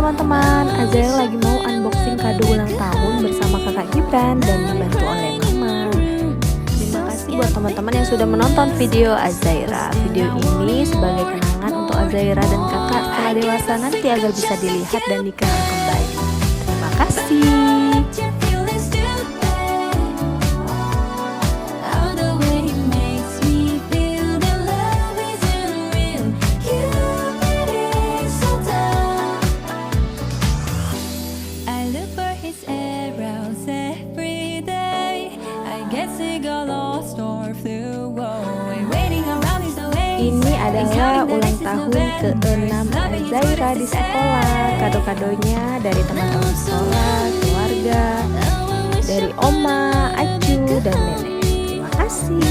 teman-teman, Azaira lagi mau unboxing kado ulang tahun bersama kakak Gibran dan dibantu oleh mama. Terima kasih buat teman-teman yang sudah menonton video Azaira. Video ini sebagai kenangan untuk Azaira dan kakak setelah dewasa nanti agar bisa dilihat dan dikenang kembali. Terima kasih. Ini adalah ulang tahun ke-6 Azaira di sekolah. Kado-kadonya dari teman-teman sekolah, keluarga, dari oma, acu, dan nenek. Terima kasih.